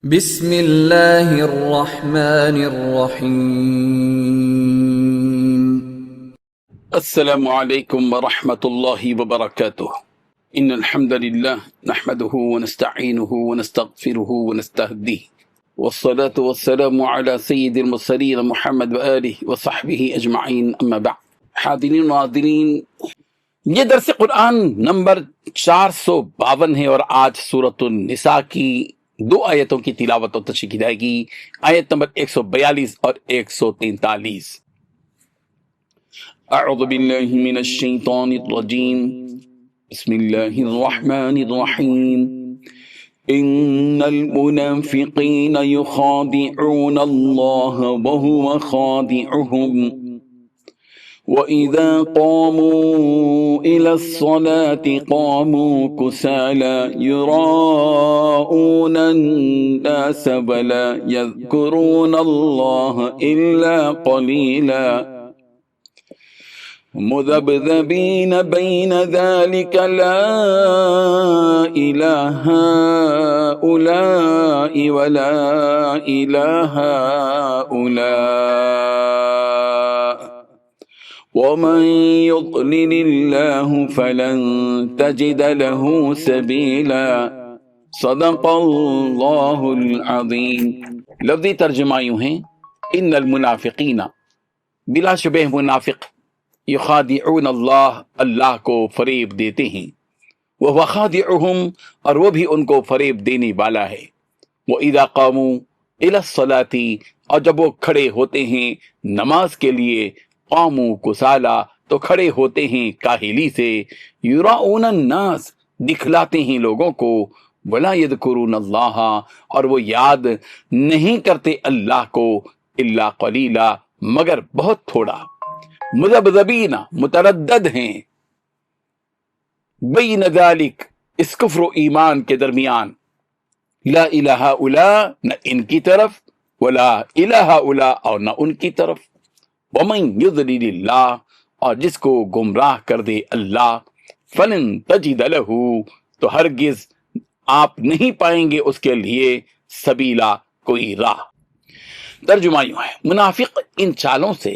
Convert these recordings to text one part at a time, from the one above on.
بسم اللہ الرحمن الرحیم۔ السلام علیکم ورحمۃ اللہ وبرکاتہ۔ ان الحمد للہ نحمده ونستعینه ونستغفره ونستهدیه والصلاة والسلام على سید المرسلین محمد وآلہ وصحبہ اجمعین، اما بعد۔ حاضرین و ناظرین، یہ درس قرآن نمبر 452 ہے اور آج سورۃ النساء کی دو آیتوں کی تلاوت و تشریح کی جائے گی، آیت نمبر 142 اور 143۔ اعوذ باللہ من الشیطان الرجیم، بسم اللہ الرحمن الرحیم۔ ان المنافقین یخادعون اللہ وهو خادعهم وَإِذَا قَامُوا إِلَى الصَّلَاةِ قَامُوا كُسَالَى يُرَاءُونَ النَّاسَ وَلَا يَذْكُرُونَ اللَّهَ إِلَّا قَلِيلًا مُذَبْذَبِينَ بَيْنَ ذَلِكَ لَا إِلَى هَؤُلَاءِ وَلَا إِلَى هَؤُلَاءِ وَمَن يُضْلِلِ اللَّهُ فَلَن تَجِدَ لَهُ سَبِيلًا۔ صدق اللہ العظیم۔ لفظی ترجمہ یوں ہیں، ان المنافقین، بلا شبہ منافق، یخادعون اللہ، اللہ کو فریب دیتے ہیں، وَهُوَ خَادِعُهُمْ، اور وہ بھی ان کو فریب دینے والا ہے، وَإِذَا قَامُوا إِلَى الصَّلَاةِ، اور جب وہ کھڑے ہوتے ہیں نماز کے لیے، قاموا کسالى، تو کھڑے ہوتے ہیں کاہلی سے، یراؤون الناس، دکھلاتے ہیں لوگوں کو، ولا یذکرون اللہ، اور وہ یاد نہیں کرتے اللہ کو، الا قلیلا، مگر بہت تھوڑا، مذبذبین، متردد ہیں، بین ذالک، اس کفر و ایمان کے درمیان، لا الہ الا، نہ ان کی طرف، ولا الہ الا، اور نہ ان کی طرف، وَمَن يُضْلِلِ اللَّهُ، اور جس کو گمراہ کر دے اللہ، فَلَن تَجِدَ لَهُ، تو ہرگز آپ نہیں پائیں گے اس کے لیے سبیلا، کوئی راہ۔ ترجمہ یوں ہے، منافق ان چالوں سے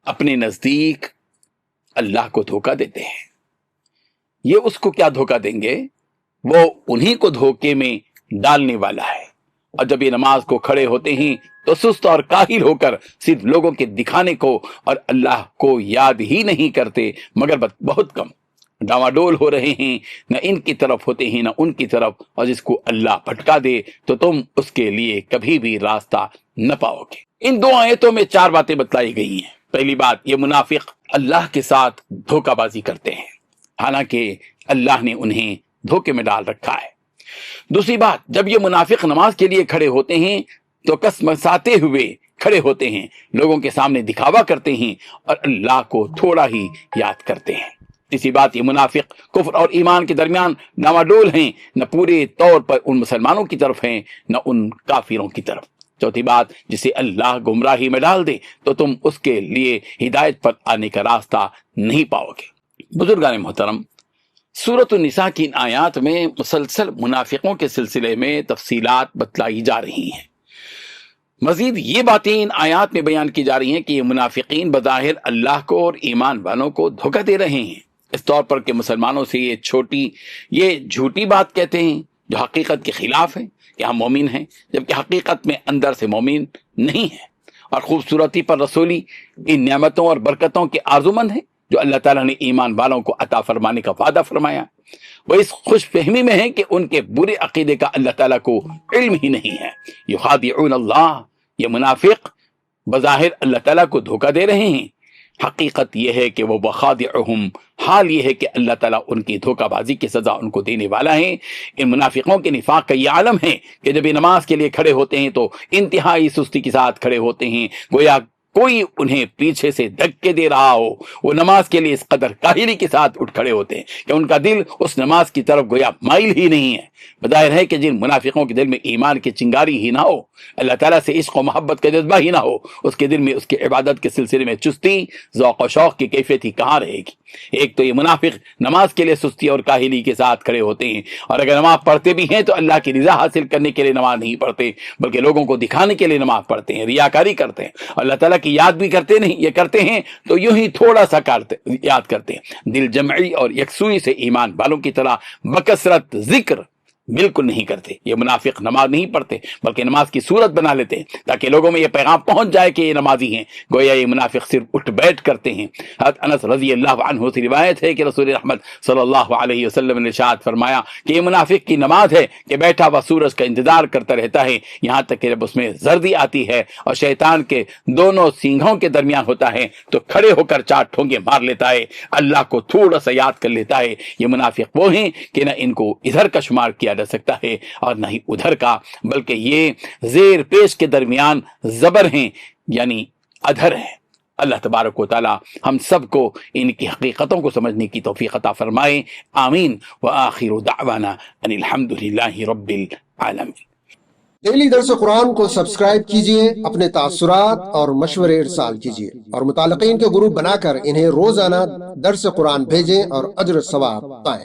اپنے نزدیک اللہ کو دھوکہ دیتے ہیں۔ یہ اس کو کیا دھوکہ دیں گے؟ وہ انہی کو دھوکے میں ڈالنے والا ہے، اور جب یہ نماز کو کھڑے ہوتے ہیں تو سست اور کاہل ہو کر صرف لوگوں کے دکھانے کو اور اللہ کو یاد ہی نہیں کرتے، مگر بہت کم ڈاواڈول ہو رہے ہیں، نہ ان کی طرف ہوتے ہیں نہ ان کی طرف، اور جس کو اللہ بھٹکا دے تو تم اس کے لیے کبھی بھی راستہ نہ پاؤ گے۔ ان دو آیتوں میں 4 باتیں بتلائی گئی ہیں۔ پہلی بات، یہ منافق اللہ کے ساتھ دھوکہ بازی کرتے ہیں، حالانکہ اللہ نے انہیں دھوکے میں ڈال رکھا ہے۔ دوسری بات، جب یہ منافق نماز کے لیے کھڑے ہوتے ہیں تو کسمساتے ہوئے کھڑے ہوتے ہیں، لوگوں کے سامنے دکھاوا کرتے ہیں اور اللہ کو تھوڑا ہی یاد کرتے ہیں۔ تیسری بات، یہ منافق کفر اور ایمان کے درمیان ڈاواڈول ہیں، نہ پورے طور پر ان مسلمانوں کی طرف ہیں نہ ان کافروں کی طرف۔ چوتھی بات، جسے اللہ گمراہی میں ڈال دے تو تم اس کے لیے ہدایت پر آنے کا راستہ نہیں پاؤ گے۔ بزرگان محترم، سورۃ النساء کی ان آیات میں مسلسل منافقوں کے سلسلے میں تفصیلات بتلائی جا رہی ہیں۔ مزید یہ باتیں ان آیات میں بیان کی جا رہی ہیں کہ یہ منافقین بظاہر اللہ کو اور ایمان والوں کو دھوکہ دے رہے ہیں، اس طور پر کہ مسلمانوں سے یہ جھوٹی بات کہتے ہیں جو حقیقت کے خلاف ہے کہ ہم مومن ہیں، جبکہ حقیقت میں اندر سے مومن نہیں ہیں، اور خوبصورتی پر رسولی ان نعمتوں اور برکتوں کے آرزومند ہیں جو اللہ تعالیٰ نے ایمان والوں کو عطا فرمانے کا وعدہ فرمایا۔ وہ اس خوش فہمی میں ہیں کہ ان کے برے عقیدے کا اللہ تعالیٰ کو علم ہی نہیں ہے۔ یخادعون اللہ، یہ منافق بظاہر اللہ تعالیٰ کو دھوکہ دے رہے ہیں، حقیقت یہ ہے کہ وہ بخادعہم، حال یہ ہے کہ اللہ تعالیٰ ان کی دھوکہ بازی کی سزا ان کو دینے والا ہے۔ ان منافقوں کے نفاق کا یہ عالم ہے کہ جب یہ نماز کے لیے کھڑے ہوتے ہیں تو انتہائی سستی کے ساتھ کھڑے ہوتے ہیں، گویا کوئی انہیں پیچھے سے دھکے دے رہا ہو، وہ نماز کے لیے اس قدر کاہلی کے ساتھ اٹھ کھڑے ہوتے ہیں کہ ان کا دل اس نماز کی طرف گویا مائل ہی نہیں ہے۔ بظاہر ہے کہ جن منافقوں کے دل میں ایمان کی چنگاری ہی نہ ہو، اللہ تعالیٰ سے عشق و محبت کا جذبہ ہی نہ ہو، اس کے دل میں اس کی عبادت کے سلسلے میں چستی، ذوق و شوق کی کیفیت ہی کہاں رہے گی۔ ایک تو یہ منافق نماز کے لیے سستی اور کاہلی کے ساتھ کھڑے ہوتے ہیں، اور اگر نماز پڑھتے بھی ہیں تو اللہ کی رضا حاصل کرنے کے لیے نماز نہیں پڑھتے، بلکہ لوگوں کو دکھانے کے لیے نماز پڑھتے ہیں، ریاکاری کرتے ہیں، اللہ تعالیٰ کی یاد بھی کرتے نہیں، یہ کرتے ہیں تو یوں ہی تھوڑا سا یاد کرتے ہیں۔ دل جمعی اور یکسوئی سے ایمان والوں کی طرح بکثرت ذکر بالکل نہیں کرتے۔ یہ منافق نماز نہیں پڑھتے بلکہ نماز کی صورت بنا لیتے ہیں تاکہ لوگوں میں یہ پیغام پہنچ جائے کہ یہ نمازی ہیں، گویا یہ منافق صرف اٹھ بیٹھ کرتے ہیں۔ حضرت انس رضی اللہ عنہ سے روایت ہے کہ رسول رحمت صلی اللہ علیہ وسلم نے ارشاد فرمایا کہ یہ منافق کی نماز ہے کہ بیٹھا ہوا سورج کا انتظار کرتا رہتا ہے یہاں تک کہ جب اس میں زردی آتی ہے اور شیطان کے دونوں سینگھوں کے درمیان ہوتا ہے تو کھڑے ہو کر 4 ٹھونگے مار لیتا ہے، اللہ کو تھوڑا سا یاد کر لیتا ہے۔ یہ منافق وہ ہیں کہ نہ ان کو ادھر کا شمار کیا جا سکتا ہے اور نہ ہی ادھر کا، بلکہ یہ زیر پیش کے درمیان زبر ہیں، یعنی ادھر ہیں۔ اللہ تبارک و تعالی ہم سب کو ان کی حقیقتوں کو سمجھنے کی توفیق عطا فرمائے، آمین۔ وآخر دعوانا ان الحمد للہ رب العالمین۔ ڈیلی درس قرآن کو سبسکرائب کیجئے، اپنے تاثرات اور مشورے ارسال کیجئے اور متعلقین کے گروپ بنا کر انہیں روزانہ درس قرآن بھیجیں اور اجر ثواب پائیں۔